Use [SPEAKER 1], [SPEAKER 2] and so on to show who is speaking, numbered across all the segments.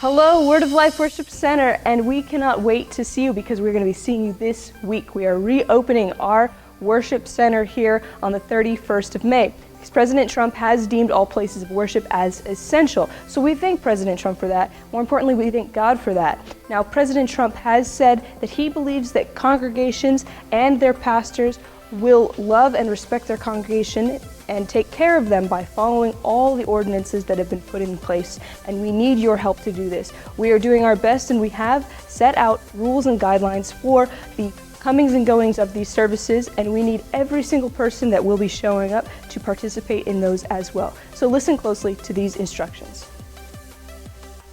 [SPEAKER 1] Hello, Word of Life Worship Center, and we cannot wait to see you because we're going to be seeing you this week. We are reopening our worship center here on the 31st of May. Because President Trump has deemed all places of worship as essential. So we thank President Trump for that. More importantly, we thank God for that. Now, President Trump has said that he believes that congregations and their pastors will love and respect their congregation and take care of them by following all the ordinances that have been put in place. And we need your help to do this. We are doing our best, and we have set out rules and guidelines for the comings and goings of these services, and we need every single person that will be showing up to participate in those as well. So listen closely to these instructions.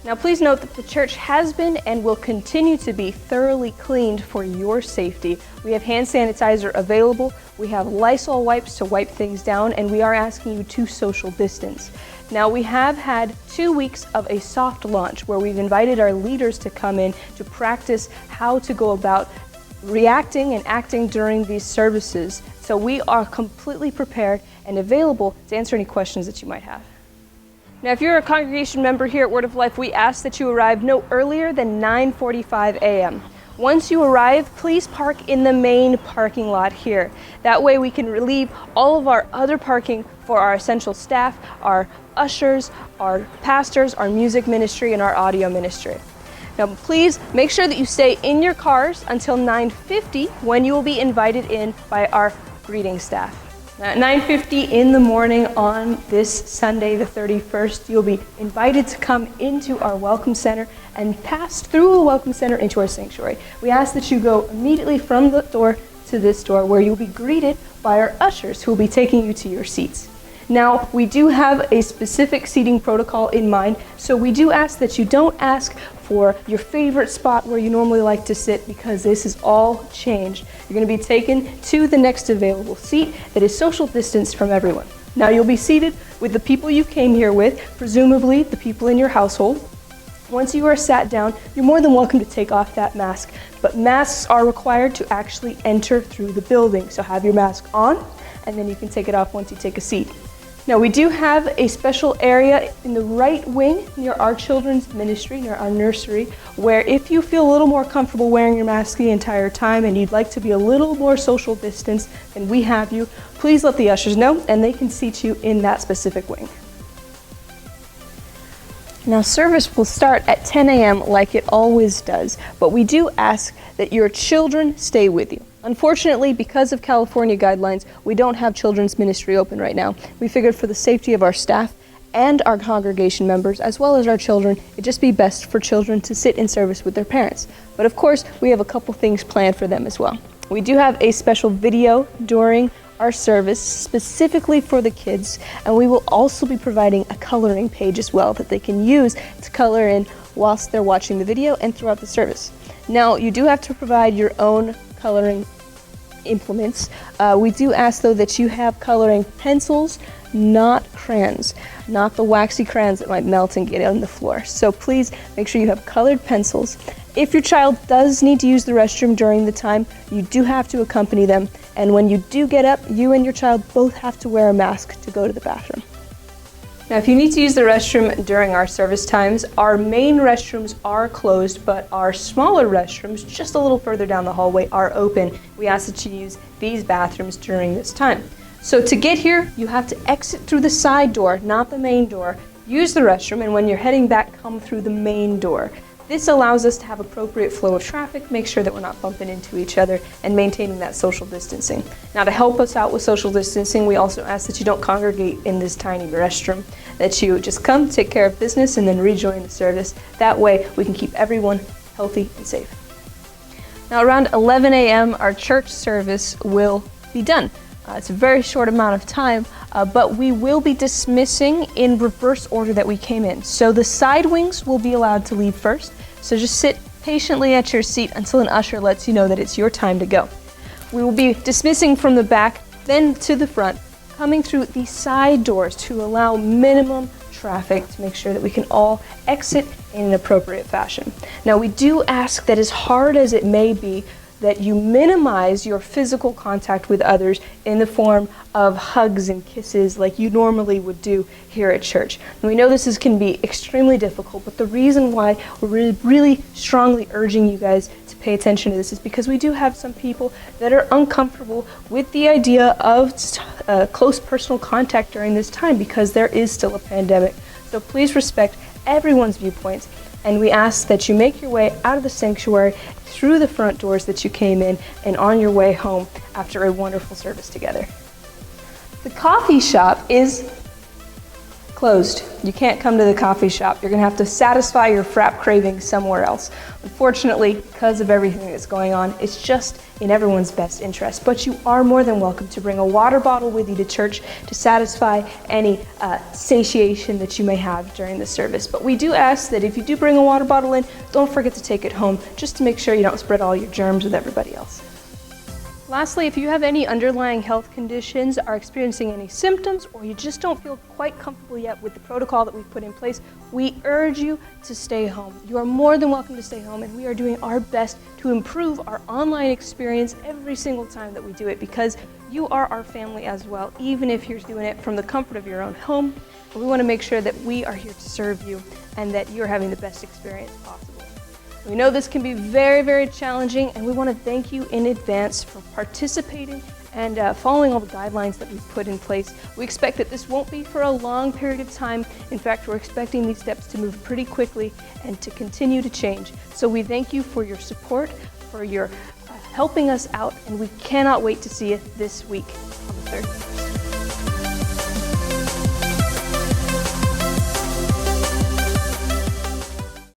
[SPEAKER 1] Now please note that the church has been and will continue to be thoroughly cleaned for your safety. We have hand sanitizer available, we have Lysol wipes to wipe things down, and we are asking you to social distance. Now we have had 2 weeks of a soft launch where we've invited our leaders to come in to practice how to go about reacting and acting during these services. So we are completely prepared and available to answer any questions that you might have. Now, if you're a congregation member here at Word of Life, we ask that you arrive no earlier than 9:45 a.m. Once you arrive, please park in the main parking lot here. That way we can relieve all of our other parking for our essential staff, our ushers, our pastors, our music ministry, and our audio ministry. Now, please make sure that you stay in your cars until 9:50 when you will be invited in by our greeting staff. Now, at 9:50 in the morning on this Sunday, the 31st, you'll be invited to come into our Welcome Center and pass through the Welcome Center into our sanctuary. We ask that you go immediately from the door to this door where you'll be greeted by our ushers who will be taking you to your seats. Now, we do have a specific seating protocol in mind, so we do ask that you don't ask for your favorite spot where you normally like to sit, because this is all changed. You're going to be taken to the next available seat that is social distance from everyone. Now, you'll be seated with the people you came here with, presumably the people in your household. Once you are sat down, you're more than welcome to take off that mask, but masks are required to actually enter through the building. So have your mask on, and then you can take it off once you take a seat. Now, we do have a special area in the right wing near our children's ministry, near our nursery, where if you feel a little more comfortable wearing your mask the entire time and you'd like to be a little more social distance than we have you, please let the ushers know and they can seat you in that specific wing. Now, service will start at 10 a.m. like it always does, but we do ask that your children stay with you. Unfortunately, because of California guidelines, we don't have children's ministry open right now. We figured for the safety of our staff and our congregation members, as well as our children, it'd just be best for children to sit in service with their parents. But of course, we have a couple things planned for them as well. We do have a special video during our service specifically for the kids, and we will also be providing a coloring page as well that they can use to color in whilst they're watching the video and throughout the service. Now, you do have to provide your own coloring implements. We do ask though that you have coloring pencils, not crayons, not the waxy crayons that might melt and get on the floor. So please make sure you have colored pencils. If your child does need to use the restroom during the time, you do have to accompany them. And when you do get up, you and your child both have to wear a mask to go to the bathroom. Now, if you need to use the restroom during our service times, our main restrooms are closed, but our smaller restrooms, just a little further down the hallway, are open. We ask that you use these bathrooms during this time. So to get here, you have to exit through the side door, not the main door. Use the restroom, and when you're heading back, come through the main door. This allows us to have appropriate flow of traffic, make sure that we're not bumping into each other, and maintaining that social distancing. Now, to help us out with social distancing, we also ask that you don't congregate in this tiny restroom, that you just come, take care of business, and then rejoin the service. That way, we can keep everyone healthy and safe. Now, around 11 a.m., our church service will be done. It's a very short amount of time, but we will be dismissing in reverse order that we came in. So the side wings will be allowed to leave first. So just sit patiently at your seat until an usher lets you know that it's your time to go. We will be dismissing from the back, then to the front, coming through the side doors to allow minimum traffic to make sure that we can all exit in an appropriate fashion. Now, we do ask that, as hard as it may be, that you minimize your physical contact with others in the form of hugs and kisses like you normally would do here at church. And we know this can be extremely difficult, but the reason why we're really strongly urging you guys to pay attention to this is because we do have some people that are uncomfortable with the idea of close personal contact during this time because there is still a pandemic. So please respect everyone's viewpoints, and we ask that you make your way out of the sanctuary through the front doors that you came in and on your way home after a wonderful service together. The coffee shop is closed. You can't come to the coffee shop. You're going to have to satisfy your frap craving somewhere else. Unfortunately, because of everything that's going on, it's just in everyone's best interest. But you are more than welcome to bring a water bottle with you to church to satisfy any satiation that you may have during the service. But we do ask that if you do bring a water bottle in, don't forget to take it home, just to make sure you don't spread all your germs with everybody else. Lastly, if you have any underlying health conditions, are experiencing any symptoms, or you just don't feel quite comfortable yet with the protocol that we've put in place, we urge you to stay home. You are more than welcome to stay home, and we are doing our best to improve our online experience every single time that we do it, because you are our family as well, even if you're doing it from the comfort of your own home. We want to make sure that we are here to serve you and that you're having the best experience possible. We know this can be very, very challenging, and we want to thank you in advance for participating and following all the guidelines that we've put in place. We expect that this won't be for a long period of time. In fact, we're expecting these steps to move pretty quickly and to continue to change. So we thank you for your support, for your helping us out, and we cannot wait to see you this week on the 3rd.